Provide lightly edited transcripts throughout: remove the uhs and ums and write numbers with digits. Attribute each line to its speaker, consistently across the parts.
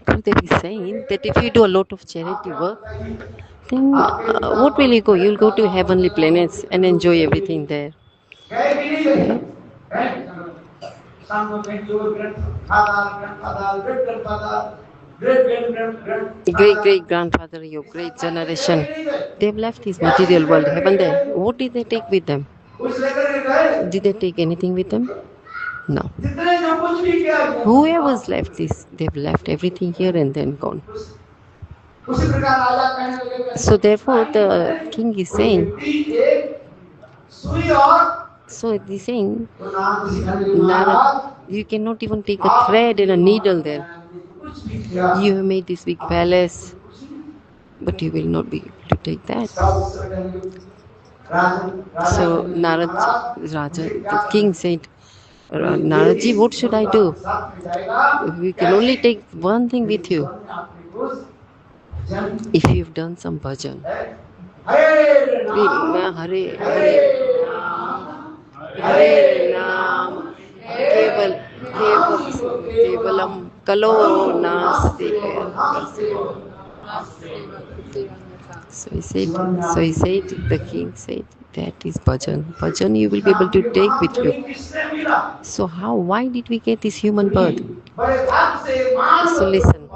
Speaker 1: Gurudev is saying that if you do a lot of charity work, then what will you go? You'll go to heavenly planets and enjoy everything there. Right? Great great grandfather, your great generation, they've left this material world, haven't they? What did they take with them? Did they take anything with them? No. Whoever's left this, they've left everything here and then gone. So therefore, the king is saying. So he's saying, Narad, you cannot even take a thread and a needle there. You have made this big palace, but you will not be able to take that. So Narad, Raja, the king said, Naradji, what should I do? We can only take one thing with you. If you've done some bhajan. Hare Hare Nam Kevalam Kalo Nasti. So he said, the king said, that is bhajan. Bhajan you will be able to take with you. So why did we get this human birth? So listen.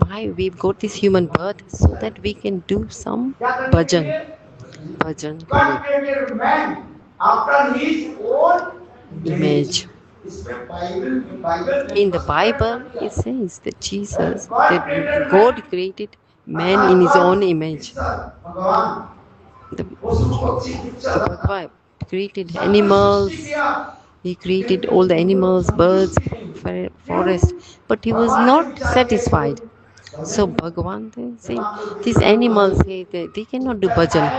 Speaker 1: Why we've got this human birth? So that we can do some bhajan. After his own image. In the Bible, it says that Jesus, that God created man in his own image. The Bhagavad created animals. He created all the animals, birds, forest, but he was not satisfied. So Bhagavan said, these animals, they cannot do bhajan.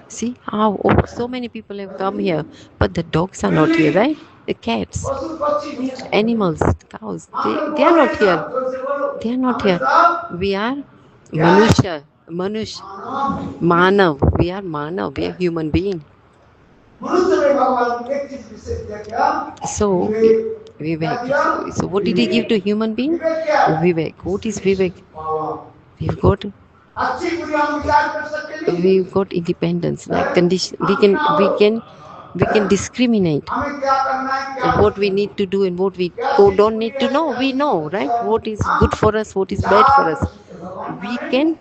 Speaker 1: See how so many people have come here, but the dogs are not here, right? The cats, animals, cows, they are not here. They are not here. We are Manush, Manav. We are Manav. We are human being. So, Vivek. So, what did he give to human being? Vivek. What is Vivek? We've got independence. Like condition, we can discriminate what we need to do and what we don't need to know. We know, right? What is good for us, what is bad for us. We can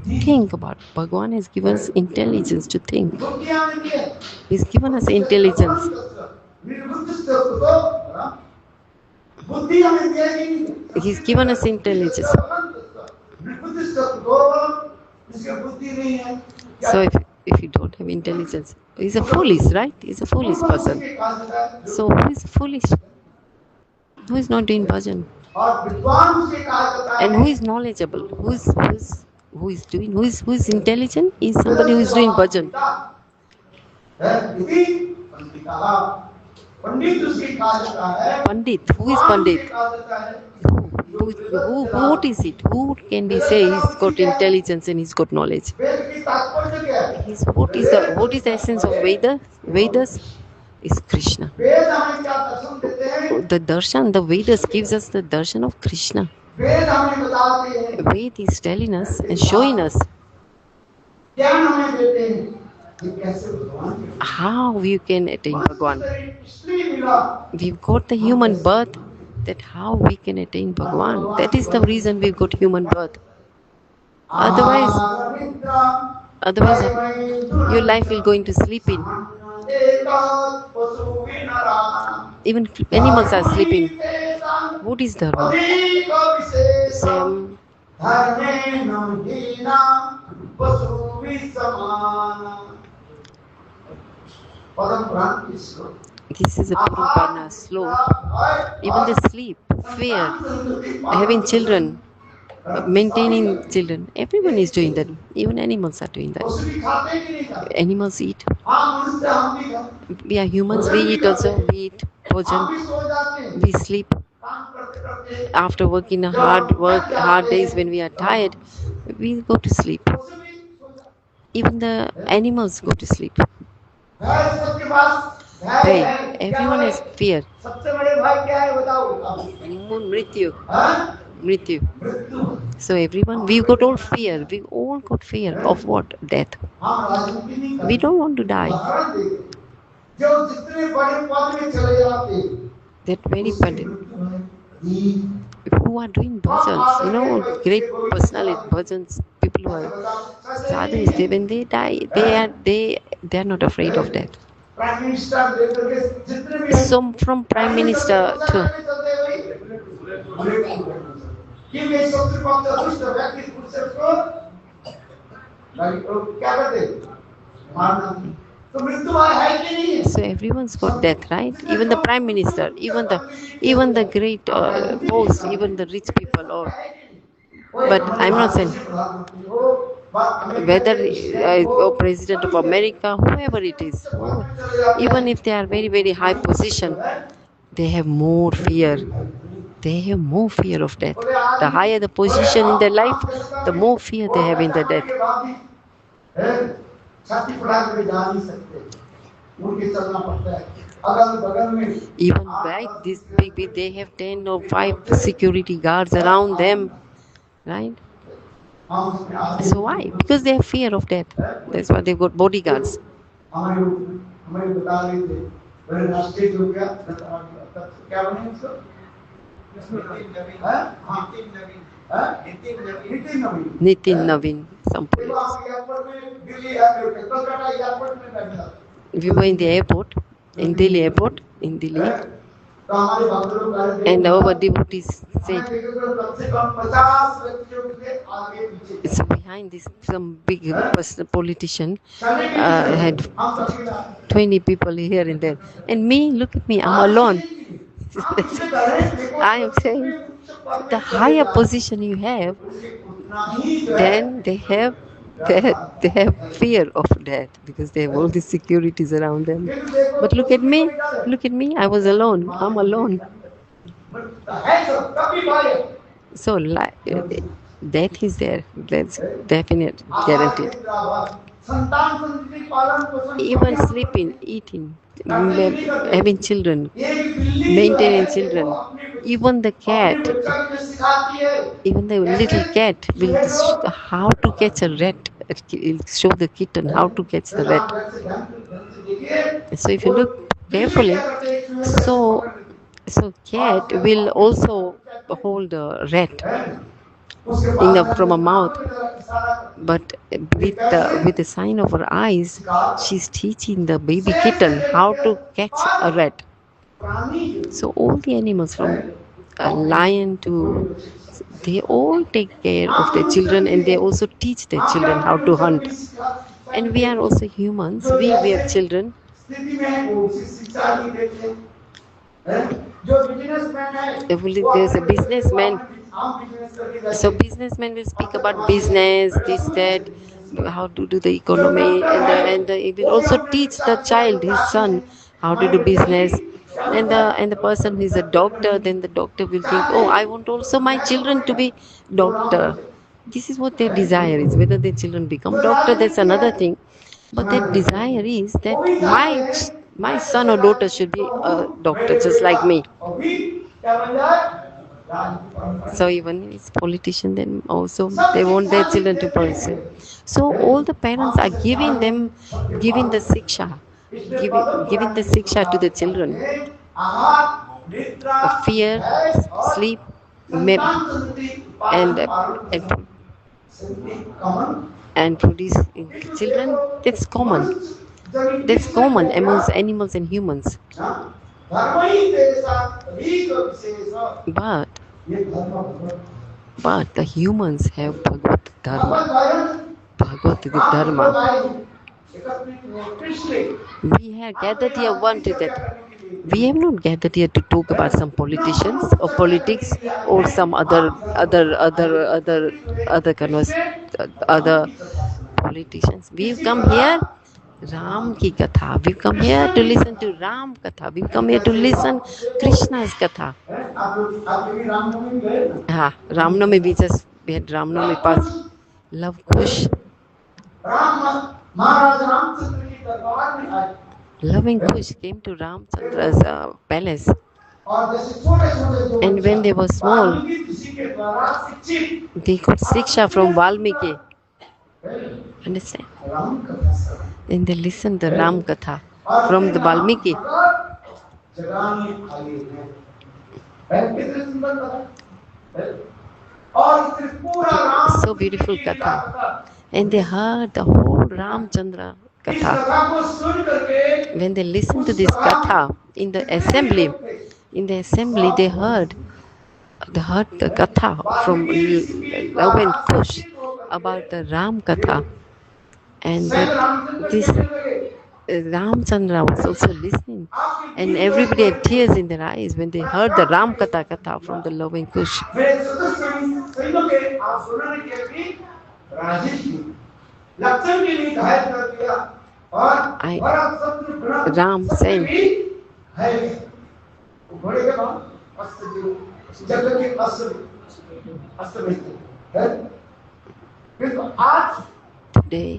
Speaker 1: think about. Bhagwan has given us intelligence to think. He's given us intelligence. He's given us intelligence. So if you don't have intelligence, he's a foolish, right? He's a foolish person. So who is foolish? Who is not doing bhajan? And who is knowledgeable? Who is intelligent? Is somebody who is doing bhajan. Pandit. Who is Pandit? What is it? Who can we say he's got intelligence and he's got knowledge? What is the essence of Vedas? Vedas is Krishna. The darshan, the Vedas gives us the darshan of Krishna. Ved is telling us and showing us how you can attain Bhagwan. We've got the human birth, that how we can attain Bhagwan. That is the reason we've got human birth. Otherwise your life will go into sleeping. Even animals are sleeping. What is dharma? Same. This is a Purana, slow. Even the sleep, fear, having children, maintaining children, everyone is doing that. Even animals are doing that. Animals eat. We are humans, we eat also. We eat bhojan. We sleep. After working hard days, when we are tired, we go to sleep. Even the animals go to sleep.
Speaker 2: भय सबके पास भय
Speaker 1: Hey,
Speaker 2: है क्या
Speaker 1: everyone
Speaker 2: बोले
Speaker 1: has fear.
Speaker 2: सबसे बड़े भय क्या है बताओ अब
Speaker 1: Mrityu.
Speaker 2: हाँ?
Speaker 1: Mrityu.
Speaker 2: मृत्यु
Speaker 1: So everyone, we got all fear. We all got fear of what? Death.
Speaker 2: हम राजनीति नहीं
Speaker 1: We
Speaker 2: करते
Speaker 1: don't want to die.
Speaker 2: उदाहरण देते जो जितने बड़े पद में चले जाते
Speaker 1: That very
Speaker 2: उसकी
Speaker 1: pundit
Speaker 2: मृत्यु है ही
Speaker 1: who are doing bhajans, great personality bhajans, people who are sadhus, when they die, they are not afraid of death.
Speaker 2: Prime minister लेकर के जितने भी हैं
Speaker 1: So from prime minister to
Speaker 2: चलते हैं भाई कि ये शत्रु पक्ष दुष्ट व्यक्ति पुरुष को क्या करते मारना तो मृत्यु है कि नहीं है
Speaker 1: so everyone's got death, right? Even the prime minister, even the great post, even the rich people, but I'm not saying whether or president of America, whoever it is, even if they are very very high position, they have more fear. They have more fear of death. The higher the position in their life, the more fear they have in their death.
Speaker 2: छाती फुला के जा नहीं सकते उनके चलना पड़ता है अगल बगल में
Speaker 1: even right this big they have 10 or 5 security guards around them, right? So why? Because they have fear of death. That's why they've got bodyguards.
Speaker 2: हमारे हमारे बता रहे थे बड़े राष्ट्रीय जो क्या बने उसको
Speaker 1: Nitin Naveen, some police. We were in the airport, in Delhi airport, in Delhi, and our devotees said, so behind this, some big politician had 20 people here and there. And me, look at me, I'm alone. I am saying, the higher position you have, then they have fear of death because they have all these securities around them. But look at me, I was alone. I'm alone. So death is there. That's definite, guaranteed. Even sleeping, eating, having children, maintaining children, even the cat, even the little cat will how to catch a rat. It'll show the kitten how to catch the rat. So if you look carefully, so cat will also hold a rat from a mouth, but with the sign of her eyes, she's teaching the baby kitten how to catch a rat. So all the animals from a lion to they all take care of their children and they also teach their children how to hunt. And we are also humans. We have children. There's a businessman. So businessmen will speak about business, this, that, how to do the economy, and he will also teach the child, his son, how to do business. And the person who is a doctor, then the doctor will think, oh, I want also my children to be doctor. This is what their desire is. Whether their children become doctor, that's another thing. But their desire is that my son or daughter should be a doctor, just like me. So even it's politician, then also they want their children to pursue. So all the parents are giving the siksha, giving the siksha to the children. Fear, sleep, and produce children. That's common. That's common amongst animals and humans. But the humans have Bhagavad Dharma. Bhagavad Dharma. We have gathered here wanted that. We have not gathered here to talk about some politicians or politics or some other kind of other politicians. We've come here Ram ki katha. We've come here to listen to Ram katha. We've come here to listen Krishna's katha. Ramnami, we had Ramnami pass. Love Kush.
Speaker 2: Ram महाराज रामचंद्र की दरबार में आए
Speaker 1: Loving Kush came to Ramchandra's palace,
Speaker 2: और जैसे छोटे छोटे जो
Speaker 1: and when they were small,
Speaker 2: Valmiki ऋषि के द्वारा शिक्षित
Speaker 1: they got Siksha from Valmiki. Understand?
Speaker 2: Ram कथा श्रवण
Speaker 1: And they listened the Ram Katha from the Valmiki.
Speaker 2: जगाने आए हैं कितने सुंदर कथा है और इससे पूरा Ram
Speaker 1: So beautiful Katha. And they heard the whole Ramchandra
Speaker 2: इस
Speaker 1: Katha.
Speaker 2: कथा को सुन करके
Speaker 1: When they listened to this Katha in the assembly, they heard the Katha from Love and Kush about the Ram Katha. And this Ramchandra was also listening. And everybody had tears in their eyes when they heard the Ram Katha from the Love and Kush.
Speaker 2: मेरे सदस्य सैनिकों के आप सुनने के भी राजी थी लक्षण के लिए घायल कर दिया और बड़ा शत्रु
Speaker 1: Ram saying,
Speaker 2: है घोड़े के बाद अस्त्र जगत के अस्त्र भेजते हैं फिर तो आज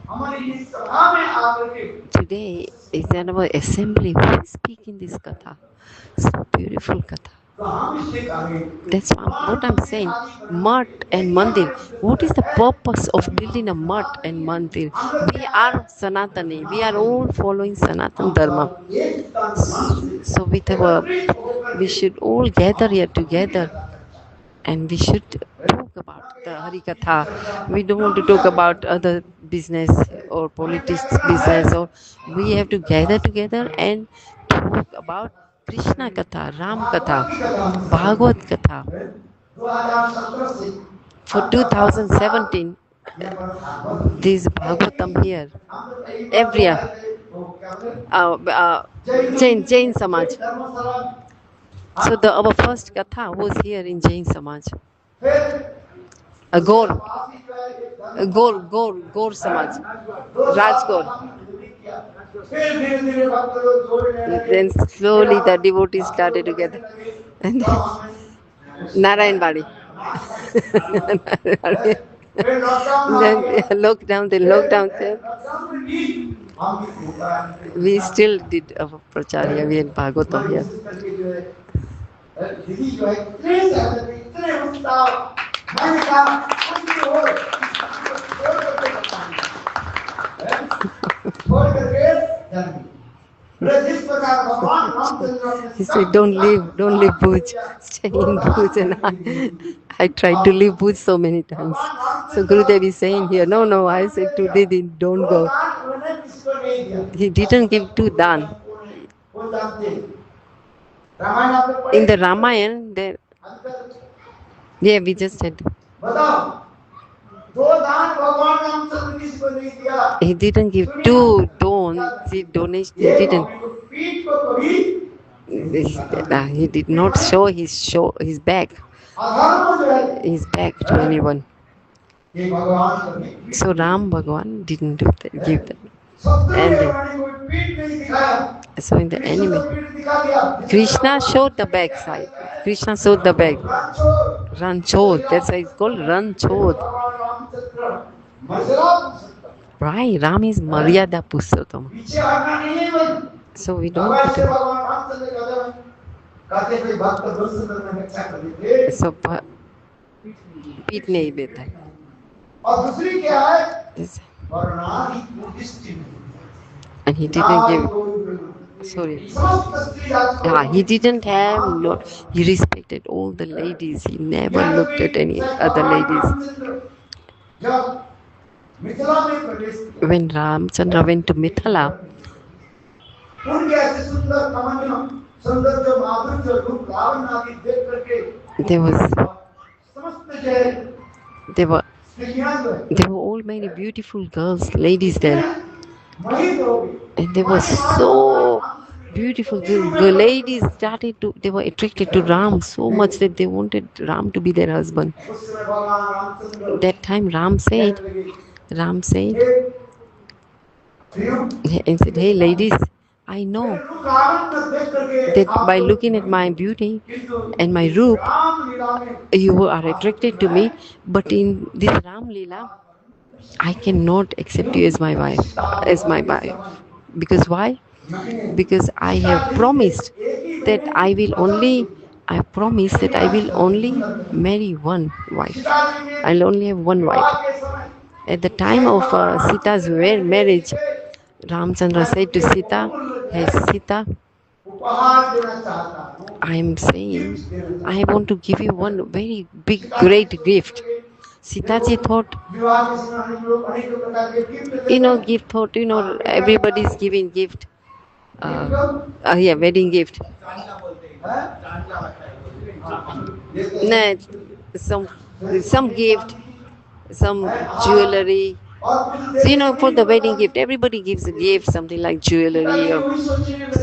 Speaker 2: हमारी इस सभा में आकर
Speaker 1: today is our assembly who is speaking this Katha. So beautiful Katha. That's what I'm saying. Mat and Mandir. What is the purpose of building a mat and Mandir? We are Sanatani. We are all following Sanatan Dharma. So we should all gather here together, and we should talk about the Harikatha. We don't want to talk about other business or politics business, or we have to gather together and talk about Krishna Katha, Ram Katha, Bhagavad Katha. For 2017, this Bhagavatam here, every year, Jain Samaj. So our first Katha was here in Jain Samaj. Gaur Samaj, Rajgaur. Then slowly the devotees started together. And then Narayan Bari. Then lockdown came. We still did our pracharya, we had Bhagavatam here. He said, don't leave Bhuj, stay in Bhuj. And I tried to leave Bhuj so many times. So Gurudev is saying here, no, I said today, don't go. He didn't give to Dan. In the Ramayana, we just said. He didn't give two donation. He didn't. He did not show his back to anyone. So Ram Bhagwan didn't give that. And so in the anime, Krishna showed the back side. Krishna showed the back. Ranchod. That's why it's called Ranchod. Right. Ram is Maryada Purushottam. So we don't. So पीठ नहीं देता है.
Speaker 2: और दूसरी क्या है?
Speaker 1: And he didn't give. Sorry. He didn't have. He respected all the ladies. He never looked at any other ladies. When Ramchandra went to Mithila, there were all many beautiful girls, ladies there. And they were so beautiful. The ladies they were attracted to Ram so much that they wanted Ram to be their husband. That time Ram said, hey ladies, I know that by looking at my beauty and my roop, you are attracted to me, but in this Ram Leela, I cannot accept you as my wife, Because why? Because I have promised that I will only marry one wife. I'll only have one wife. At the time of Sita's marriage, Ramchandra said to Sita, "Hey Sita, I am saying I want to give you one very big, great gift." Sitaji thought, everybody's giving gift. Wedding gift. No, some gift, some jewelry. So for the wedding gift, everybody gives a gift, something like jewelry.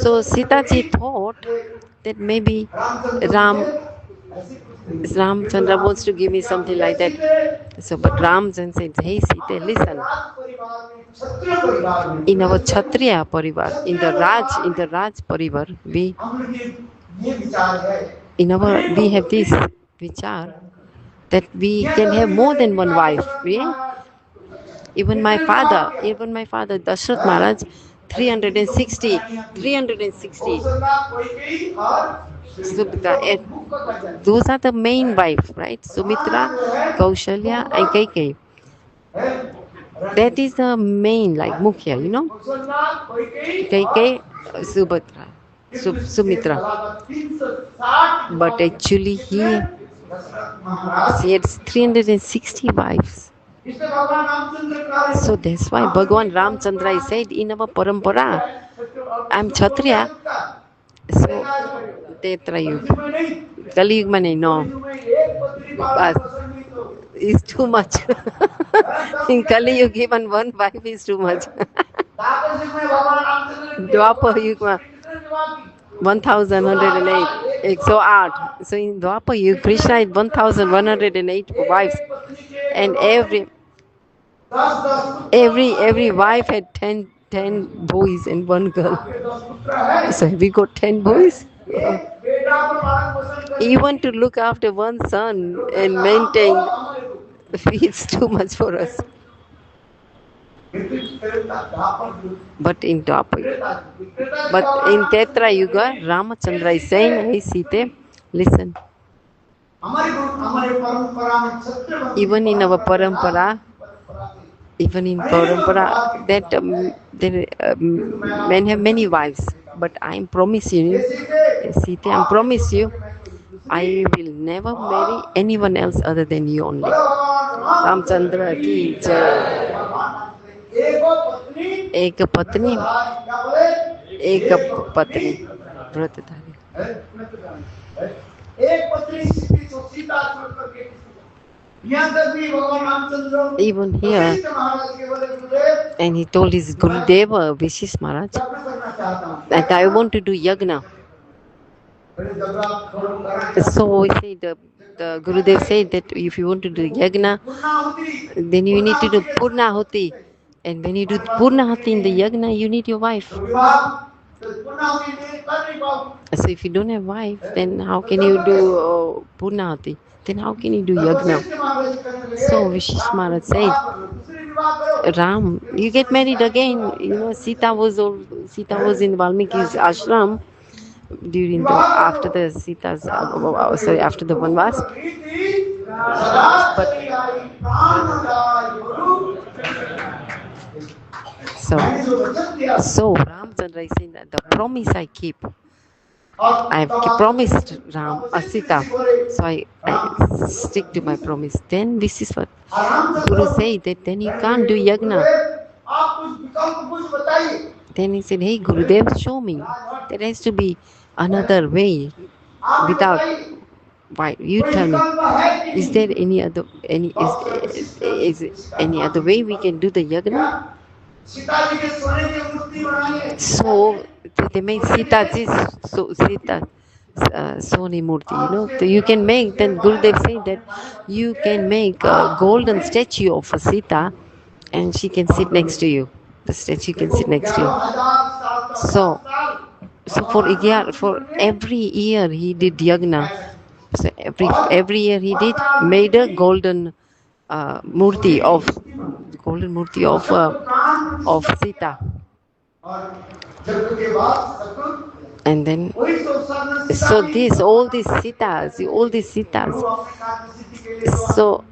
Speaker 1: So Sitaji thought that maybe Ramchandra wants to give me something like that. So, but Ramchandra said, "Hey Sita, listen. In our Kshatriya parivar, in the Raj parivar, we have this vichar that we can have more than one wife. Even my father, Dashrath Maharaj, 360. Those are the main wife, right? Sumitra, Kaushalya, and Kaikeyi. That is the main, like Mukhya, Kaikeyi, Subhadra, Sumitra. But actually she had 360 wives. So that's why Bhagavan Ramchandra said in our parampara, I'm Kshatriya. So Tetra Yuga. Kali Yuga no. It's too much. In Kali Yuga, even one wife is too much. Dwapar Yuga, 1108. So art. So in Dwapar Yuga, Krishna had 1108 wives, and every wife had 10 boys and one girl. So we got 10 boys. Even to look after one son and maintain, it's too much for us. But in Tetra Yuga, Ramachandra is saying, "Hey Sita, listen. Even in our parampara, that men have many wives. But I promise you, Sita, I promise you, I will never marry anyone else other than you only." Ramchandra ki jai. एक पत्नी व्रतधारी. Even here, and he told his Gurudeva, Vishish Maharaj, that I want to do yagna. So we say the Gurudev said that if you want to do yagna, then you need to do Purnahuti. And when you do Purnahuti in the yagna, you need your wife. So if you don't have wife, then how can you do Purnahuti? Then how can you do yagna? So Vishish Maharaj said, Ram, you get married again. Sita was in Valmiki's ashram after the Vanvas. So Ramchandra is saying that the promise I keep. I have promised Sita, so I stick to my promise. Then this is what Guru said, that then you can't do yagna. Then he said, "Hey Gurudev, show me. There has to be another way. Without why? You tell me. Is there any other way we can do the yagna?" So they make Sitaji Soni Murti, So you can make, then Gurudev said that you can make a golden statue of a Sita and she can sit next to you. The statue can sit next to you. So for every year he did yagna. So every year he made a golden Murti of golden murti of Sita.
Speaker 2: और जब के बाद सब
Speaker 1: And then,
Speaker 2: वही संसार में
Speaker 1: so
Speaker 2: Sita
Speaker 1: all these Sitas, all these Sitas.
Speaker 2: गुरु अपने कार्य सिद्धि के लिए तो
Speaker 1: So,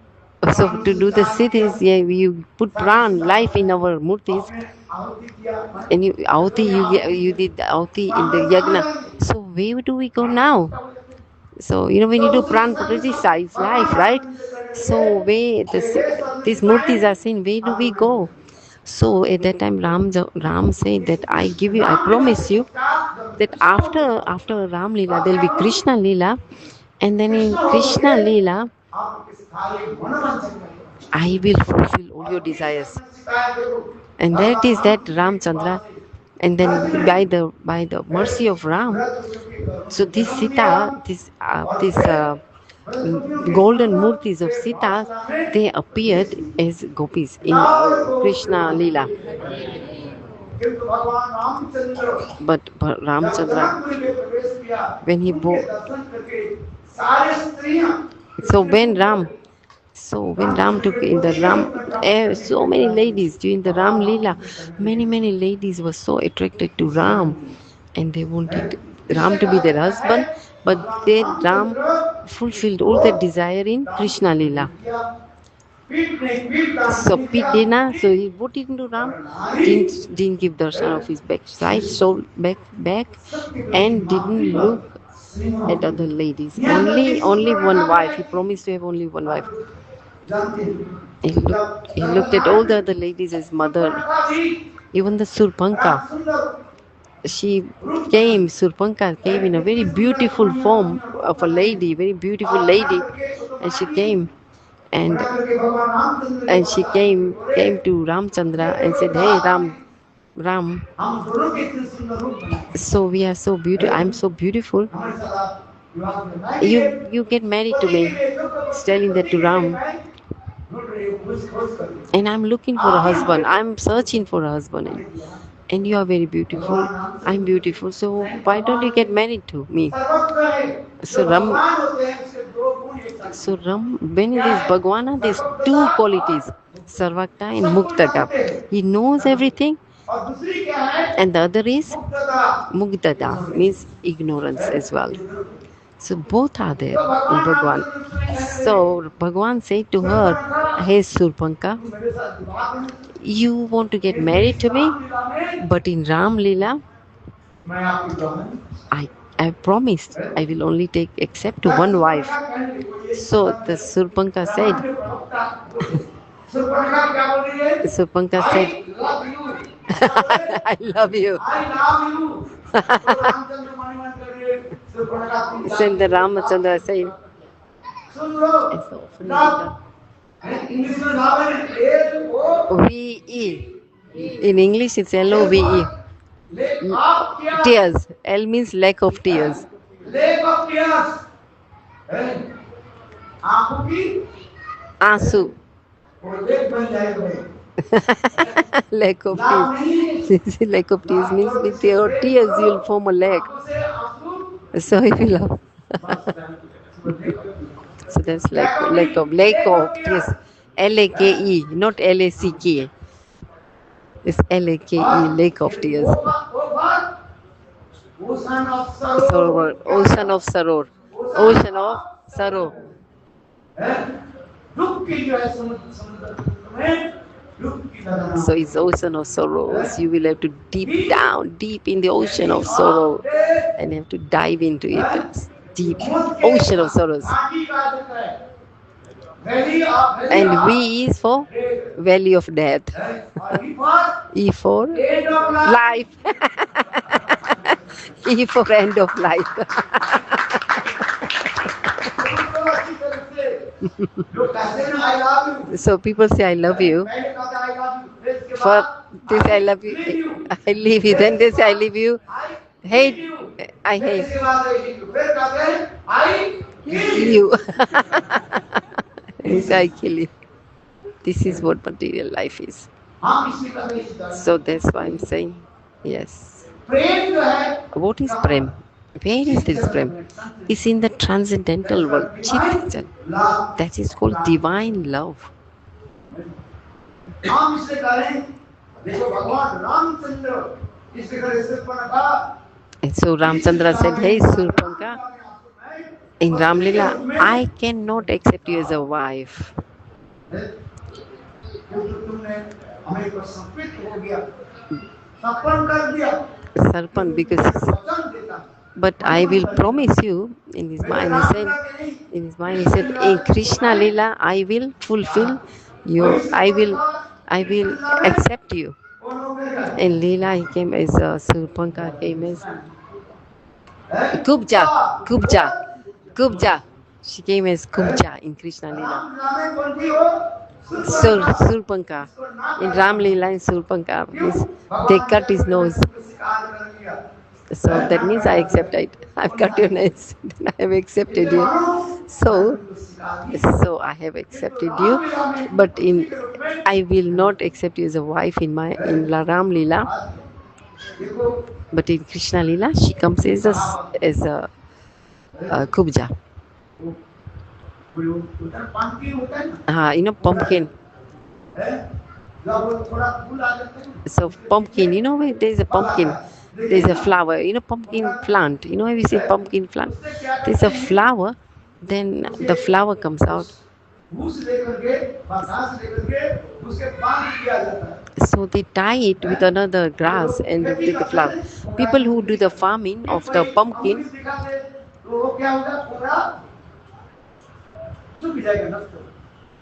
Speaker 1: so to do the siddhis, yeah, you put pran, life in our murtis,
Speaker 2: आपने आहुति किया
Speaker 1: and you did the ahuti in the yagna. So where do we go now? So when you do pran pratishtha, it's life, right? So where these murtis are saying, where do we go? So at that time, Ram said that I promise you that after Ram Leela, there will be Krishna Leela, and then in Krishna Leela,
Speaker 2: आपके सारे मनोवांछा करें
Speaker 1: I will fulfill all your desires.
Speaker 2: शिकायत करो
Speaker 1: And that is that Ramchandra. And then by the mercy of Ram, so this Sita, this golden murtis of Sita, they appeared as gopis in Krishna Leela.
Speaker 2: किंतु भगवान Ramchandra
Speaker 1: But Ramchandra,
Speaker 2: Janakpuri में प्रवेश किया
Speaker 1: when he
Speaker 2: उनके दर्शन करके सारे स्त्रियां
Speaker 1: so when Ram took in the so many ladies during the Ram Leela, many ladies were so attracted to Ram, and they wanted Ram to be their husband, but then Ram fulfilled all their desire in Krishna Leela.
Speaker 2: पीठ नहीं पीठ दान
Speaker 1: So
Speaker 2: नहीं
Speaker 1: Pete
Speaker 2: किया।
Speaker 1: Dena, so he put it into Ram, didn't give darshan of his backside, so back, and didn't look at other ladies. Only one wife. He promised to have only one wife.
Speaker 2: जानते हैं
Speaker 1: He looked at all the other ladies as mother. Even the Surpanka, Surpanka came in a very beautiful form of a lady, very beautiful lady, and she came and she came to Ramchandra and said, "Hey Ram,
Speaker 2: हम दोनों के इतने सुंदर रूप बनाए
Speaker 1: so we are so beautiful. I'm so beautiful.
Speaker 2: हमारे साथ आप विवाह में बैठिए।
Speaker 1: You get married to me." He's telling that to Ram.
Speaker 2: ढूंढ रहे हो, खोज कर रहे हो।
Speaker 1: And I'm looking for a husband. I'm searching for a husband. And you are very beautiful. I'm beautiful. So why don't you get married to me?
Speaker 2: सर्वत्र है
Speaker 1: So
Speaker 2: जो
Speaker 1: Ram,
Speaker 2: भगवान होते हैं उसके दो गुण एक साथ
Speaker 1: when it is Bhagwana, there's two qualities, Sarvakta and Muktata. He knows everything,
Speaker 2: और दूसरी क्या है
Speaker 1: and the other is
Speaker 2: मुक्तता
Speaker 1: Mugdata, means ignorance as well. So both are there in Bhagwan. So Bhagwan said to her, "Hey Surpanka,
Speaker 2: मेरे साथ विवाह करने
Speaker 1: you want to get married to me, but in Ram Leela,
Speaker 2: मैं आपकी दुल्हन
Speaker 1: I promised I will only accept to one wife." So the Surpanka said,
Speaker 2: Suparna क्या बोल रही है
Speaker 1: Surpanka said,
Speaker 2: I love you
Speaker 1: "I love you."
Speaker 2: I love you Ramchandra मणिमन कर रही है सुपर्णा तुम
Speaker 1: Then the Ramachandra said,
Speaker 2: soon low love English में love है L-O
Speaker 1: VE. In English it's LOVE.
Speaker 2: Lake of क्या
Speaker 1: Tears. L means lack of tears.
Speaker 2: Lake of tears आंखों की
Speaker 1: Asu.
Speaker 2: वो लेक बन जाएगा भाई
Speaker 1: Lack of
Speaker 2: लाभ
Speaker 1: tears.
Speaker 2: नहीं
Speaker 1: Lack of tears means with your tears you will form a lake.
Speaker 2: आंखों से आंसू
Speaker 1: So if you love. So that's lack of tears. LAKE, not LACK. It's LAKE, lake of tears.
Speaker 2: Ocean of
Speaker 1: Saror, ocean of sorrow. Ocean of sorrow.
Speaker 2: दुख की जो है समुद्र में दुख की लहरें
Speaker 1: So it's ocean of sorrows. You will have to deep in the ocean of sorrow, and have to dive into it. It's deep ocean of sorrows.
Speaker 2: घाटी का जिक्र है valley of
Speaker 1: And V is for valley of death.
Speaker 2: और refer
Speaker 1: E for
Speaker 2: end of life
Speaker 1: life. E for end of life.
Speaker 2: लोग कहते हैं I love you
Speaker 1: So people say I love you.
Speaker 2: पहले कहता आई लव यू फिर इसके
Speaker 1: For
Speaker 2: बाद
Speaker 1: this I love you. I leave you. Then they say I leave you. Hate. I
Speaker 2: फिर
Speaker 1: hate
Speaker 2: इसके बाद आई hate you फिर कहते हैं आई किल
Speaker 1: you. They say I kill you. This is what material life is.
Speaker 2: हम इसी का नहीं सीखते
Speaker 1: So that's why I'm saying yes.
Speaker 2: प्रेम जो है
Speaker 1: What is prem? Where is this prem? It's in the transcendental world. Chit.
Speaker 2: Love
Speaker 1: That is called divine love.
Speaker 2: हम इसलिए कह रहे हैं, देखो भगवान रामचंद्र इस जगह से बना था।
Speaker 1: And so Ramchandra said, "Hey Surpanka, in Ramlila, I cannot accept you as a wife."
Speaker 2: तुमने हमें को संपित हो गया, सपन कर दिया,
Speaker 1: Sarpan, because but I will promise you, in his mind he said, in Krishna Lila, I will fulfill you, I will accept you. In Lila he came as Surpanka came as Kubja. She came as Kubja in Krishna Lila. Surpanka. In Ram Leela and Surpanka means they cut his nose. So that means I accept it. I've cut your nose. Then I have accepted you. So I have accepted you. But I will not accept you as a wife in Ram Leela. But in Krishna Leela, she comes as a Kubja. Pumpkin. So pumpkin, there's a pumpkin, there's a flower, pumpkin plant. Have you seen pumpkin plant? There's a flower, then the flower comes out. So they tie it with another grass and with the flower. People who do the farming of the pumpkin,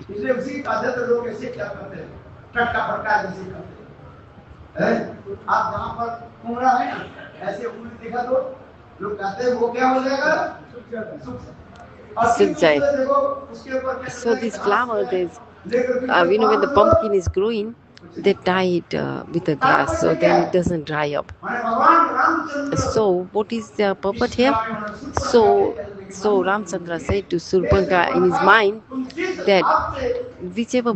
Speaker 2: इसलिए उसी का ज्यादातर लोग ऐसे क्या करते हैं, टटका फटका जैसे करते हैं। आप जहाँ पर कुमड़ा है ना, ऐसे उंगली दिखा दो, लोग कहते हैं वो क्या हो जाएगा,
Speaker 1: सूख जाए। So this flower, when the pumpkin is growing, they tie it with the grass, so then it doesn't dry up. So what is the purpose here? So Ramchandra said to Surpanka in his mind that whichever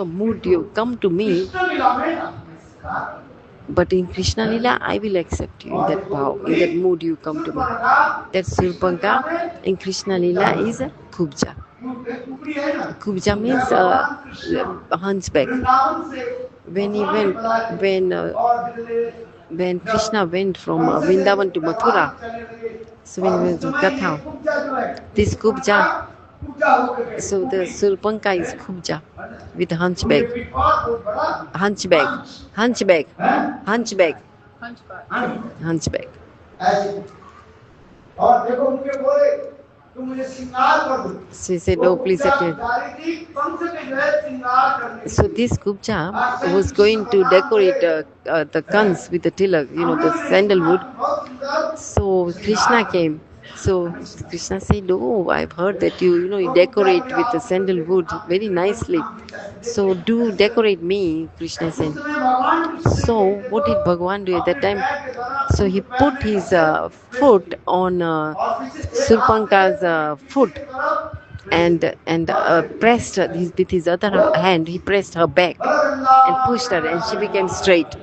Speaker 1: mood you come to me, but in Krishna Lila, I will accept you in that bhav, in that mood you come to me. That Surpanka in Krishna Lila is a Kubja. Kubja means a hunchback. When Krishna went from Vrindavan to Mathura, so when he went to Gatha, this Kubja, so the Surpanka is Kubja with hunchback. So he said, "Oh, please accept." So this Kubja was going to decorate the kans with the tilak, the sandalwood. So Krishna came. So Krishna said, "Oh, I've heard that you decorate with the sandalwood very nicely. So do decorate me," Krishna said. So what did Bhagavan do at that time? So he put his foot on Surpanka's foot and pressed with his other hand. He pressed her back and pushed her, and she became straight.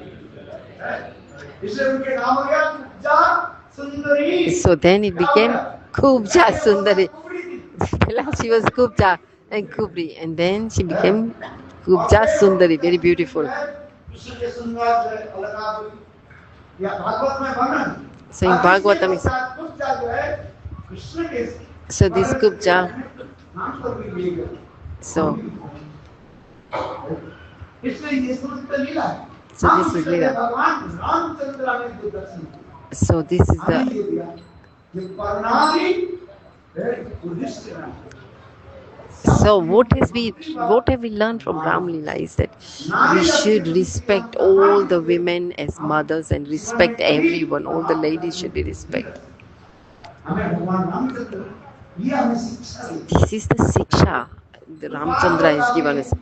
Speaker 1: So then it became Kubja Sundari. She was Kubja and Kubri, and then she became Kubja Sundari, very beautiful. So in Bhagavatam, so this Kubja, so this is Leela. So this is the. So what have we learned from Ram Leela is that we should respect all the women as mothers and respect everyone. All the ladies should be respected. This is the Siksha the Ramchandra has given us.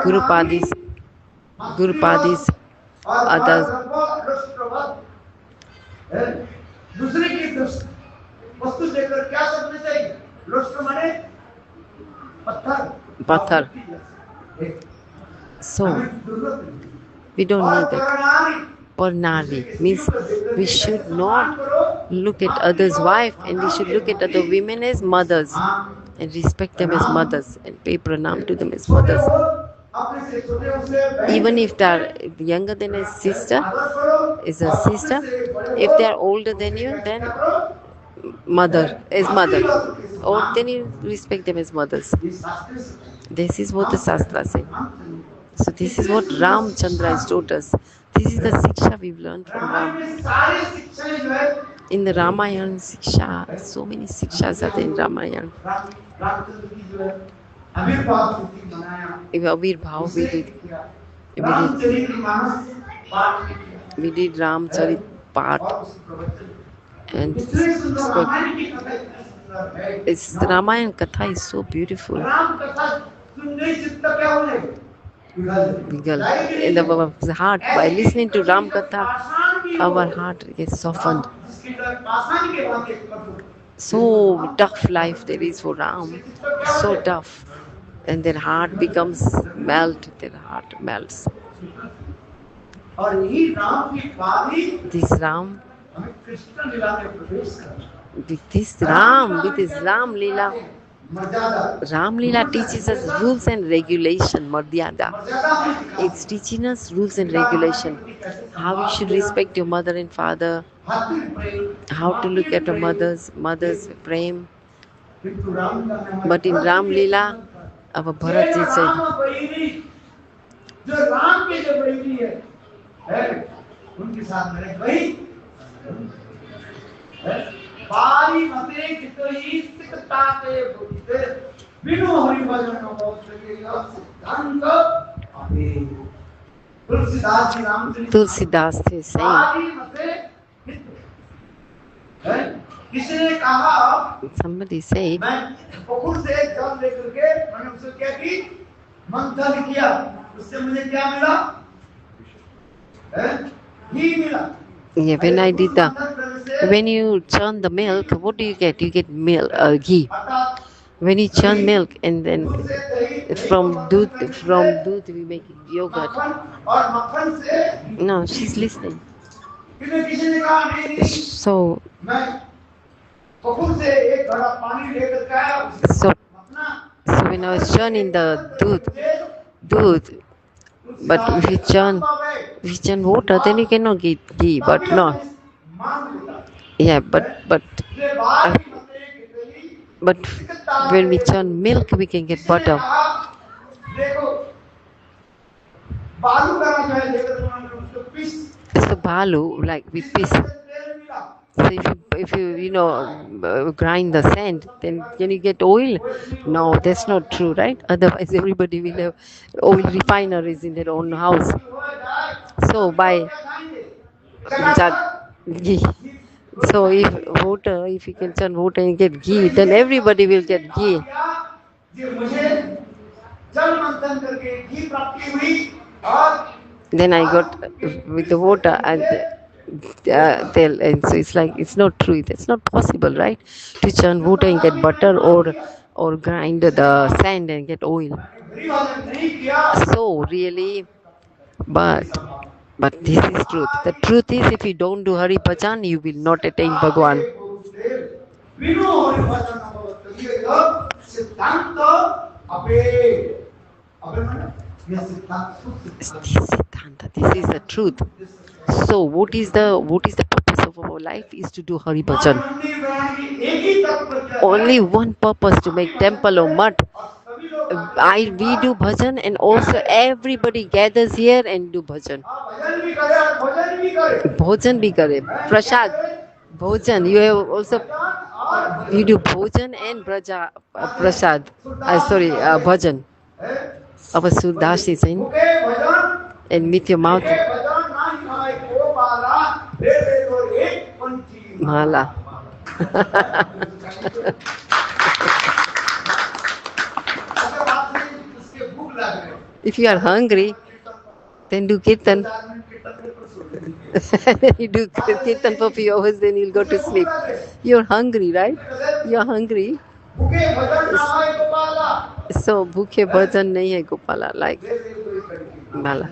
Speaker 1: Guru Padis, others.
Speaker 2: दूसरे की वस्तु देखकर क्या समझना चाहिए? लुष्ट माने
Speaker 1: पत्थर. So we don't need that. Parnari means we should not look at others' wife, and we should look at other women as mothers and respect them as mothers and pay pranam to them as mothers.
Speaker 2: अपने से छोटे उनसे बहन
Speaker 1: Even
Speaker 2: से
Speaker 1: if they are
Speaker 2: छोटे
Speaker 1: younger than a sister,
Speaker 2: आदर करो
Speaker 1: is a
Speaker 2: और अपने
Speaker 1: sister.
Speaker 2: से बड़े
Speaker 1: If
Speaker 2: हो
Speaker 1: they are older than
Speaker 2: उनसे
Speaker 1: you,
Speaker 2: कैसे
Speaker 1: then
Speaker 2: क्या करो
Speaker 1: mother is mother,
Speaker 2: मातृवत के
Speaker 1: or
Speaker 2: समान
Speaker 1: then you respect them as mothers.
Speaker 2: ये शास्त्र से है।
Speaker 1: This is what the
Speaker 2: हम
Speaker 1: Shastra say.
Speaker 2: Ramchandra
Speaker 1: So this is
Speaker 2: इतने
Speaker 1: what
Speaker 2: सुंदर
Speaker 1: Ramchandra
Speaker 2: शिक्षा
Speaker 1: has taught us. This is the Siksha we've learned from
Speaker 2: Ramayan
Speaker 1: Ram.
Speaker 2: में सारी शिक्षाएं जो है
Speaker 1: In the Ramayana Siksha, so many Sikshas are there in Ramayana.
Speaker 2: Ramchandra की जो है आविर्भाव तिथि मनाया
Speaker 1: If Avirbhav,
Speaker 2: उसे किया
Speaker 1: we
Speaker 2: रामचरितमानस पाठ किया
Speaker 1: did Ramcharit Path,
Speaker 2: और उस प्रवचन
Speaker 1: and
Speaker 2: इतने सुंदर रामायण की कथा इतनी सुंदर है
Speaker 1: it's the Ramayana Katha is so beautiful.
Speaker 2: Ram कथा सुनने से चित्त क्या हो जाएगा
Speaker 1: Vigal. In the heart, by listening to Ram Katha, our heart gets softened. So tough life there is for Ram, so tough, and their heart becomes melt. Their heart melts.
Speaker 2: और यही राम के बाद ही
Speaker 1: This Ram,
Speaker 2: हमें कृष्ण लीला में प्रवेश करना
Speaker 1: with his Ram Leela,
Speaker 2: मर्यादा
Speaker 1: Ram Leela teaches us rules and regulation, Madhyada.
Speaker 2: मर्यादा में दिखा
Speaker 1: It's teaching us rules and regulation. How you should respect your mother and father,
Speaker 2: हाथी प्रेम
Speaker 1: how to look at your mother's prem.
Speaker 2: किंतु राम का नाम
Speaker 1: But in Ram Leela, our Bharat ji said,
Speaker 2: Ram बैरी जो राम के जो बैरी है उनके साथ मेरे वही बारी मते कितनी सिकता के बोलते बिनु हरि भजन न बोलते के यह सिद्धांत अभी Tulsidas ji Ramcharit
Speaker 1: Tulsidas is saying,
Speaker 2: बारी मते किसी ने कहा
Speaker 1: somebody said,
Speaker 2: मैं पुकुर से जल लेकर के मैंने उससे क्या की मंथन किया उससे मुझे क्या मिला घी मिला
Speaker 1: yeah, when you churn the milk, what do you get? You get milk, ghee. When you churn milk and then from doodh we make yogurt.
Speaker 2: और मक्खन से
Speaker 1: No, she's listening.
Speaker 2: किसी ने कहा नहीं
Speaker 1: So,
Speaker 2: मैं पुकुर से एक घड़ा पानी लेकर के आया
Speaker 1: so,
Speaker 2: अपना
Speaker 1: so when I was churning the doodh, but if you churn water, then you cannot get ghee. But no, yeah, but when we churn milk, we can get butter.
Speaker 2: बालू का जो है लेकर तुमने उसको piece
Speaker 1: So balu, like we piece. So if you grind the sand, then can you get oil? No, that's not true, right? Otherwise, everybody will have oil refineries in their own house. So by ghee. So if you can churn water and get ghee, then everybody will get ghee. Then I got with the water and so it's like it's not true. It's not possible, right? To churn water and get butter or grind the sand and get oil. So really, but this is truth. The truth is, if you don't do Hari Bhajan, you will not attain Bhagwan. This is the truth. So what is the purpose of our life is to do Hari Bhajan. Only one purpose, to make temple or mud. We do bhajan and also everybody gathers here and do bhajan. Bhojan bhi kare. Prasad. Bhojan. You do bhojan and prasad. Bhajan. Our Sudash is saying. And with your mouth. Mala. If you are hungry, then do kirtan. You do kirtan for a few hours, then you'll go to sleep. You're hungry, right? You're hungry. So, bhukhe bhajan nahi hai Gopala, like Mala.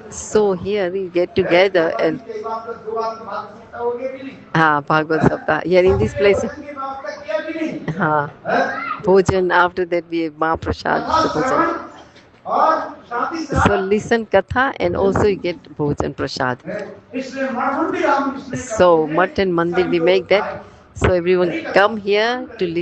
Speaker 1: So here we get together and Bhagavad Saptah. Here in this place. हाँ,
Speaker 2: हैं?
Speaker 1: भोजन, after that we have Mahaprasad,
Speaker 2: कथा
Speaker 1: the bhojan.
Speaker 2: श्रवण और साथ ही
Speaker 1: So
Speaker 2: साथ
Speaker 1: listen katha and also you get bhojan prasad.
Speaker 2: इसलिए मठ मंदिर हम इसलिए
Speaker 1: So
Speaker 2: करते हैं
Speaker 1: Mat and Mandir we
Speaker 2: सब
Speaker 1: make
Speaker 2: लोग
Speaker 1: that.
Speaker 2: आए।
Speaker 1: So everyone come here to listen.